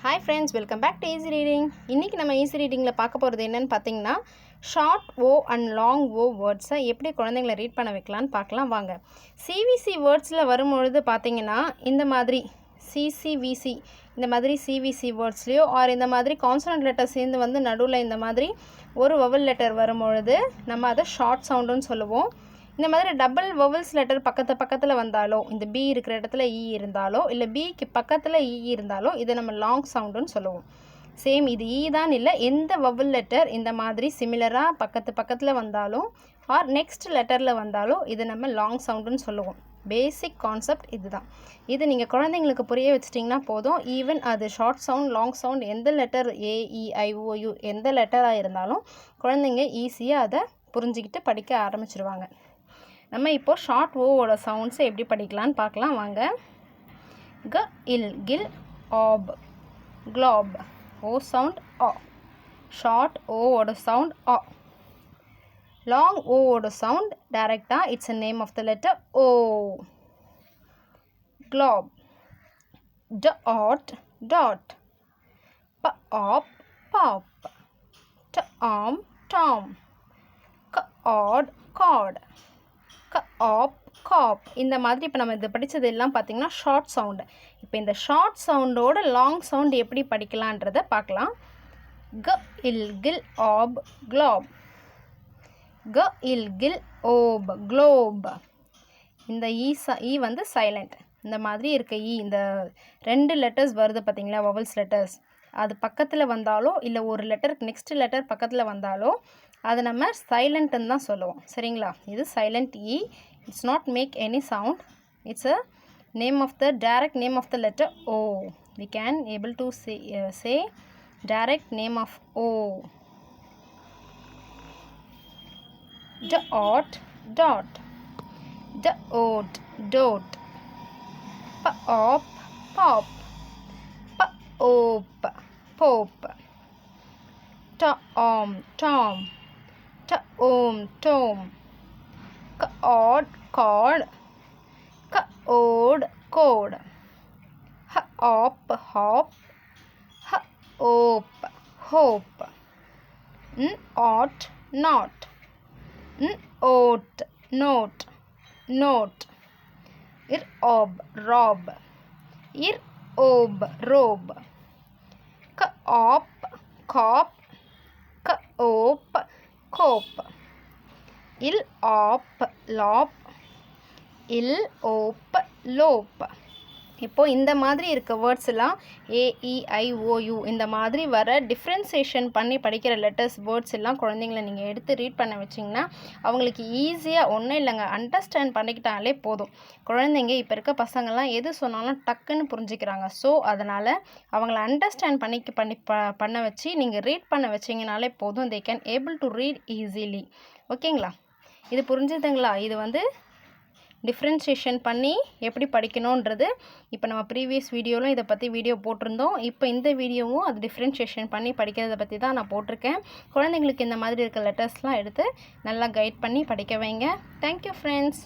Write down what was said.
Hi friends, welcome back to Easy Reading. இன்னைக்கு நம்ம easy ரீடிங்கில் பார்க்க போகிறது என்னன்னு பார்த்தீங்கன்னா ஷார்ட் ஓ அண்ட் லாங் ஓ வேர்ட்ஸை எப்படி குழந்தைங்களை ரீட் பண்ண வைக்கலான்னு பார்க்கலாம் வாங்க. சிவிசி வேர்ட்ஸில் வரும்பொழுது பார்த்தீங்கன்னா இந்த மாதிரி சிசிவிசி இந்த மாதிரி சிவிசி வேர்ட்ஸ்லேயோ ஆர் இந்த மாதிரி கான்சனன்ட் லெட்டர் சேர்ந்து வந்து நடுவில் இந்த மாதிரி ஒரு வவல் லெட்டர் வரும்பொழுது நம்ம அதை ஷார்ட் சவுண்டுன்னு சொல்லுவோம். இந்த மாதிரி டபுள் வவல்ஸ் லெட்டர் பக்கத்தில் வந்தாலோ இந்த பி இருக்கிற இடத்துல இ இருந்தாலோ இல்லை பிக்கு பக்கத்தில் இ இருந்தாலோ இதை நம்ம லாங் சவுண்டுன்னு சொல்லுவோம். சேம் இது இ தான் இல்லை, எந்த வவல் லெட்டர் இந்த மாதிரி சிமிலராக பக்கத்தில் வந்தாலும் ஆர் நெக்ஸ்ட் லெட்டரில் வந்தாலும் இதை நம்ம லாங் சவுண்டுன்னு சொல்லுவோம். பேசிக் கான்செப்ட் இதுதான். இது நீங்கள் குழந்தைங்களுக்கு புரிய வச்சிட்டிங்கன்னா போதும். ஈவன் அது ஷார்ட் சவுண்ட் லாங் சவுண்ட் எந்த லெட்டர் ஏஇஐஓயு எந்த லெட்டராக இருந்தாலும் குழந்தைங்க ஈஸியாக அதை புரிஞ்சிக்கிட்டு படிக்க ஆரம்பிச்சிருவாங்க. நம்ம இப்போ ஷார்ட் ஓவோட சவுண்ட்ஸை எப்படி படிக்கலான்னு பார்க்கலாம் வாங்க. K ill kill op clop O sound ஆ. ஷார்ட் ஓவோட சவுண்ட் ஆ. லாங் ஓவோட சவுண்ட் டைரெக்டாக it's a name of the letter O. Clop d ot dot p op pop t om Tom க ஆட் காட் ஆப் காப். இந்த மாதிரி இப்போ நம்ம இது படித்தது எல்லாம் பார்த்திங்கன்னா ஷார்ட் சவுண்டு. இப்போ இந்த ஷார்ட் சவுண்டோட லாங் சவுண்ட் எப்படி படிக்கலான்றதை பார்க்கலாம். க இல் கில் ஆப் க்ளாப். க இல் கில் ஓப் க்ளோப். இந்த ஈ வந்து சைலண்ட். இந்த மாதிரி இருக்க இந்த ரெண்டு லெட்டர்ஸ் வருது பார்த்திங்களா வவல்ஸ் லெட்டர்ஸ், அது பக்கத்தில் வந்தாலோ இல்லை ஒரு லெட்டருக்கு நெக்ஸ்ட் லெட்டர் பக்கத்தில் வந்தாலோ அதை நம்ம சைலண்ட்டுன்னு தான் சொல்லுவோம். சரிங்களா? இது silent E. It's not make any sound. It's a name of the direct name of the letter O. We can able to say direct name of O. Dot dot. Dot dot. Pop pop. Op pop. Tom tom. Tom. Odd cord. Ode code. Hop hop. Hope hope. Ought not. Oat note note. Ob rob. Ob robe. Op cop. Op cope. Il op lop. Il op lope. இப்போ இந்த மாதிரி இருக்க words எல்லாம் AEIOU இந்த மாதிரி வர differentiation பண்ணி படிக்கிற லெட்டர்ஸ் வேர்ட்ஸ் எல்லாம் குழந்தைங்களை நீங்கள் எடுத்து ரீட் பண்ண வச்சிங்கன்னா அவங்களுக்கு ஈஸியாக ஒன்றும் இல்லைங்க அண்டர்ஸ்டாண்ட் பண்ணிக்கிட்டாலே போதும். குழந்தைங்க இப்போ இருக்க பசங்கள்லாம் எது சொன்னாலும் டக்குன்னு புரிஞ்சுக்கிறாங்க. ஸோ அதனால் அவங்கள அண்டர்ஸ்டாண்ட் பண்ண வச்சு நீங்கள் ரீட் பண்ண வச்சிங்கனாலே போதும். They can able to read easily. ஓகேங்களா? இது புரிஞ்சுதுங்களா? இது வந்து டிஃப்ரென்ஷியேஷன் பண்ணி எப்படி படிக்கணுன்றது இப்போ நம்ம ப்ரீவியஸ் வீடியோவில் இதை பற்றி வீடியோ போட்டிருந்தோம். இப்போ இந்த வீடியோவும் அது டிஃப்ரென்ஷியேஷன் பண்ணி படிக்கிறத பற்றி தான் நான் போட்டிருக்கேன். குழந்தைங்களுக்கு இந்த மாதிரி இருக்க லெட்டர்ஸ்லாம் எடுத்து நல்லா கைட் பண்ணி படிக்க வைங்க. Thank you friends.